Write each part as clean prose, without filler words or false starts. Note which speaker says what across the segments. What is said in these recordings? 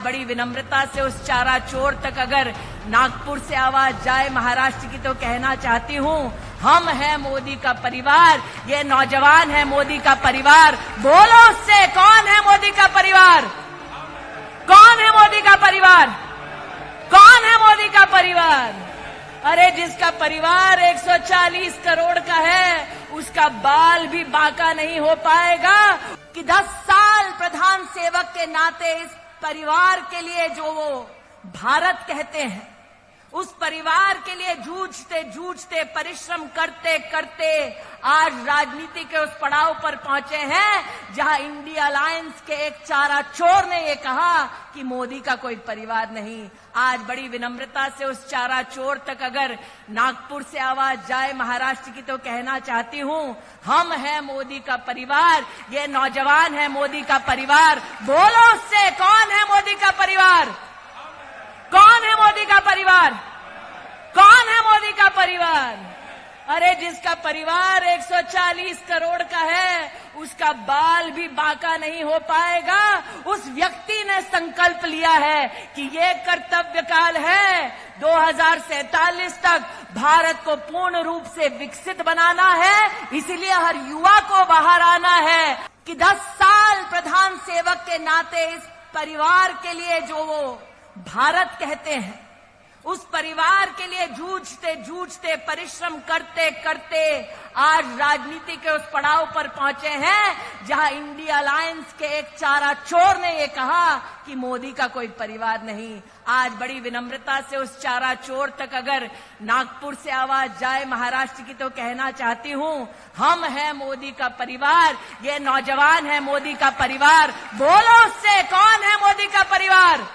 Speaker 1: बड़ी विनम्रता से उस चारा चोर तक अगर नागपुर से आवाज जाए महाराष्ट्र की तो कहना चाहती हूँ, हम हैं मोदी का परिवार, ये नौजवान है मोदी का परिवार। बोलो उससे, कौन है मोदी का परिवार? कौन है मोदी का परिवार? कौन है मोदी का परिवार? अरे जिसका परिवार 140 करोड़ का है, उसका बाल भी बांका नहीं हो पाएगा कि 10 साल प्रधान सेवक के नाते इस परिवार के लिए जो वो भारत कहते हैं, उस परिवार के लिए जूझते जूझते परिश्रम करते करते आज राजनीति के उस पड़ाव पर पहुंचे हैं जहां इंडिया अलायंस के एक चारा चोर ने ये कहा कि मोदी का कोई परिवार नहीं। आज बड़ी विनम्रता से उस चारा चोर तक अगर नागपुर से आवाज जाए महाराष्ट्र की तो कहना चाहती हूँ, हम हैं मोदी का परिवार, ये नौजवान है मोदी का परिवार। बोलो उससे, कौन है मोदी का परिवार? कौन है मोदी का परिवार? कौन है मोदी का परिवार? अरे जिसका परिवार 140 करोड़ का है, उसका बाल भी बांका नहीं हो पाएगा। उस व्यक्ति ने संकल्प लिया है कि ये कर्तव्य काल है, 2047 तक भारत को पूर्ण रूप से विकसित बनाना है। इसलिए हर युवा को बाहर आना है कि 10 साल प्रधान सेवक के नाते इस परिवार के लिए जो वो भारत कहते हैं, उस परिवार के लिए जूझते जूझते परिश्रम करते करते आज राजनीति के उस पड़ाव पर पहुंचे हैं जहां इंडिया अलायंस के एक चारा चोर ने ये कहा कि मोदी का कोई परिवार नहीं। आज बड़ी विनम्रता से उस चारा चोर तक अगर नागपुर से आवाज जाए महाराष्ट्र की तो कहना चाहती हूँ, हम हैं मोदी का परिवार, ये नौजवान है मोदी का परिवार। बोलो उससे, कौन है मोदी का परिवार?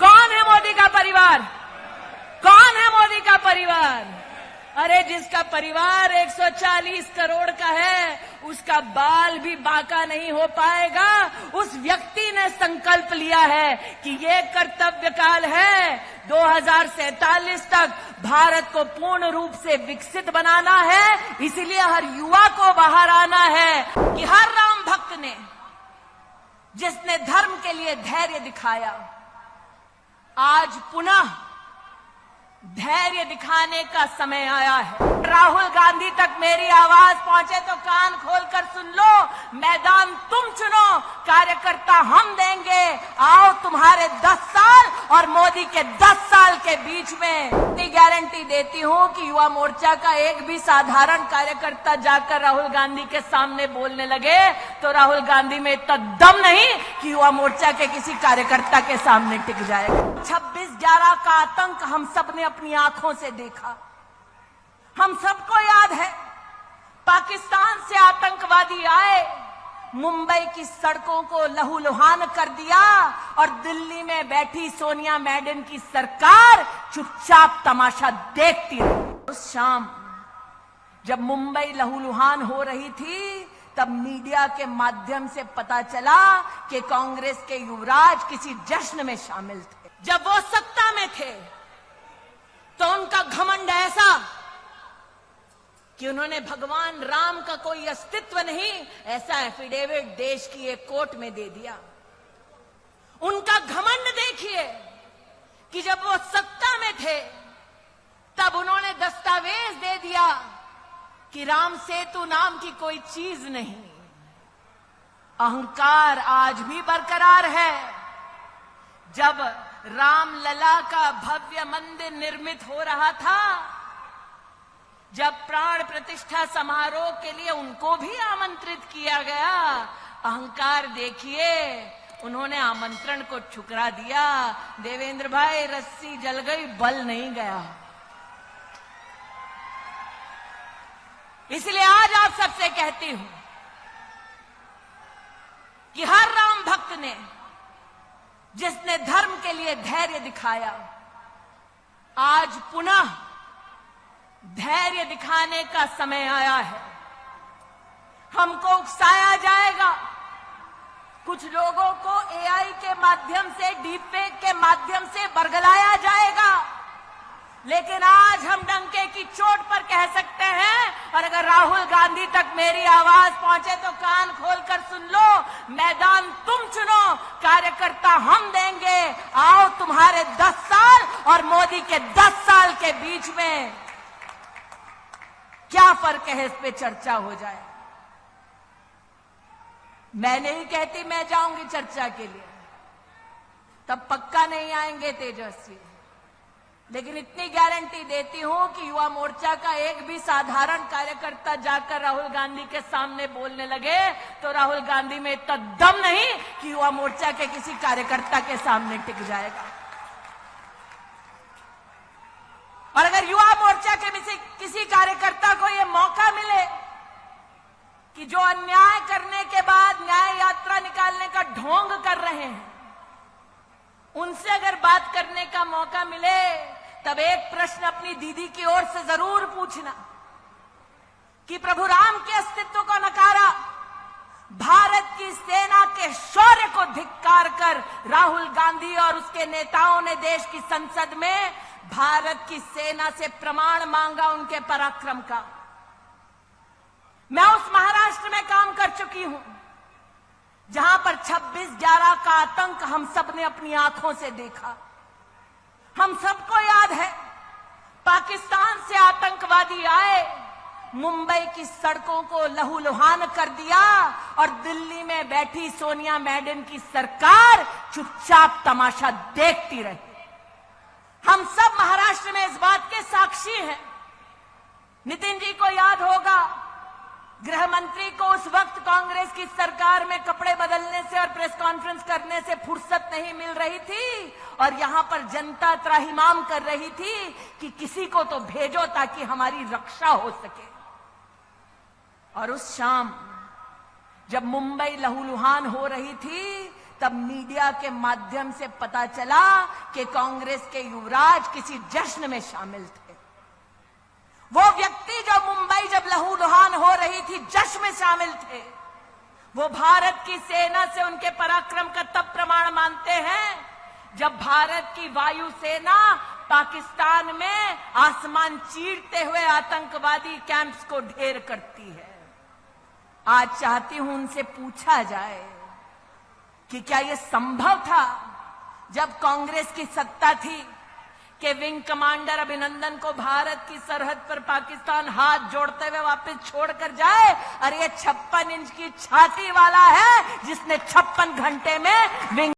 Speaker 1: कौन है मोदी का परिवार? कौन है मोदी का परिवार? अरे जिसका परिवार 140 करोड़ का है, उसका बाल भी बांका नहीं हो पाएगा। उस व्यक्ति ने संकल्प लिया है कि ये कर्तव्य काल है, 2047 तक भारत को पूर्ण रूप से विकसित बनाना है। इसलिए हर युवा को बाहर आना है कि हर राम भक्त ने, जिसने धर्म के लिए धैर्य दिखाया, आज पुनः धैर्य दिखाने का समय आया है। राहुल गांधी तक मेरी आवाज पहुंचे तो कान खोलकर सुन लो। मैदान तुम चुनो, कार्यकर्ता हम देंगे। आओ तुम्हारे 10 साल और मोदी के 10 साल के बीच में इतनी गारंटी देती हूं कि युवा मोर्चा का एक भी साधारण कार्यकर्ता जाकर राहुल गांधी के सामने बोलने लगे तो राहुल गांधी में इतना दम नहीं कि युवा मोर्चा के किसी कार्यकर्ता के सामने टिक जाएगा। 26/11 का आतंक हम सब ने अपनी आंखों से देखा। हम सबको याद है, पाकिस्तान से आतंकवादी आए, मुंबई की सड़कों को लहूलुहान कर दिया और दिल्ली में बैठी सोनिया मैडम की सरकार चुपचाप तमाशा देखती रही। उस शाम जब मुंबई लहूलुहान हो रही थी, तब मीडिया के माध्यम से पता चला कि कांग्रेस के युवराज किसी जश्न में शामिल थे। जब वो सत्ता में थे तो उनका घमंड ऐसा कि उन्होंने भगवान राम का कोई अस्तित्व नहीं, ऐसा एफिडेविट देश की एक कोर्ट में दे दिया। उनका घमंड देखिए कि जब वो सत्ता में थे तब उन्होंने दस्तावेज दे दिया कि राम सेतु नाम की कोई चीज नहीं। अहंकार आज भी बरकरार है। जब रामलला का भव्य मंदिर निर्मित हो रहा था, जब प्राण प्रतिष्ठा समारोह के लिए उनको भी आमंत्रित किया गया, अहंकार देखिए, उन्होंने आमंत्रण को ठुकरा दिया। देवेंद्र भाई, रस्सी जल गई, बल नहीं गया। इसलिए आज आप सबसे कहती हूं कि हर राम भक्त ने, जिसने धर्म के लिए धैर्य दिखाया, आज पुनः धैर्य दिखाने का समय आया है। हमको उकसाया जाएगा, कुछ लोगों को एआई के माध्यम से, डीपफेक के माध्यम से बरगलाया जाएगा, लेकिन आज हम डंके की चोट पर कह सकते सकते हैं। और अगर राहुल गांधी तक मेरी आवाज पहुंचे तो कान खोलकर सुन लो, मैदान तुम चुनो, कार्यकर्ता हम देंगे। आओ, तुम्हारे 10 साल और मोदी के 10 साल के बीच में क्या फर्क है, इस पे चर्चा हो जाए। मैं नहीं कहती मैं जाऊंगी चर्चा के लिए, तब पक्का नहीं आएंगे तेजस्वी, लेकिन इतनी गारंटी देती हूं कि युवा मोर्चा का एक भी साधारण कार्यकर्ता जाकर राहुल गांधी के सामने बोलने लगे तो राहुल गांधी में इतना दम नहीं कि युवा मोर्चा के किसी कार्यकर्ता के सामने टिक जाएगा। और अगर युवा मोर्चा के किसी कार्यकर्ता को यह मौका मिले कि जो अन्याय करने के बाद न्याय यात्रा निकालने का ढोंग कर रहे हैं, उनसे अगर बात करने का मौका मिले, तब एक प्रश्न अपनी दीदी की ओर से जरूर पूछना कि प्रभु राम के अस्तित्व को नकारा, भारत की सेना के शौर्य को धिक्कार कर राहुल गांधी और उसके नेताओं ने देश की संसद में भारत की सेना से प्रमाण मांगा उनके पराक्रम का। मैं उस महाराष्ट्र में काम कर चुकी हूं जहां पर 26/11 का आतंक हम सब ने अपनी आंखों से देखा। हम सबको याद है, पाकिस्तान से आतंकवादी आए, मुंबई की सड़कों को लहूलुहान कर दिया और दिल्ली में बैठी सोनिया मैडम की सरकार चुपचाप तमाशा देखती रही। हम सब महाराष्ट्र में इस बात के साक्षी हैं। नितिन जी को याद होगा, गृह मंत्री को उस वक्त कांग्रेस की सरकार में कपड़े बदलने से और प्रेस कॉन्फ्रेंस करने से फुर्सत नहीं मिल रही थी और यहां पर जनता त्राहिमाम कर रही थी कि किसी को तो भेजो ताकि हमारी रक्षा हो सके। और उस शाम जब मुंबई लहूलुहान हो रही थी, तब मीडिया के माध्यम से पता चला कि कांग्रेस के युवराज किसी जश्न में शामिल थे। वो व्यक्ति जो मुंबई जब लहूलुहान हो रही थी जश्न में शामिल थे, वो भारत की सेना से उनके पराक्रम का तब प्रमाण मानते हैं जब भारत की वायु सेना पाकिस्तान में आसमान चीरते हुए आतंकवादी कैंप्स को ढेर करती है। आज चाहती हूं उनसे पूछा जाए कि क्या यह संभव था जब कांग्रेस की सत्ता थी कि विंग कमांडर अभिनंदन को भारत की सरहद पर पाकिस्तान हाथ जोड़ते हुए वापस छोड़कर जाए। और ये 56 इंच की छाती वाला है जिसने 56 घंटे में विंग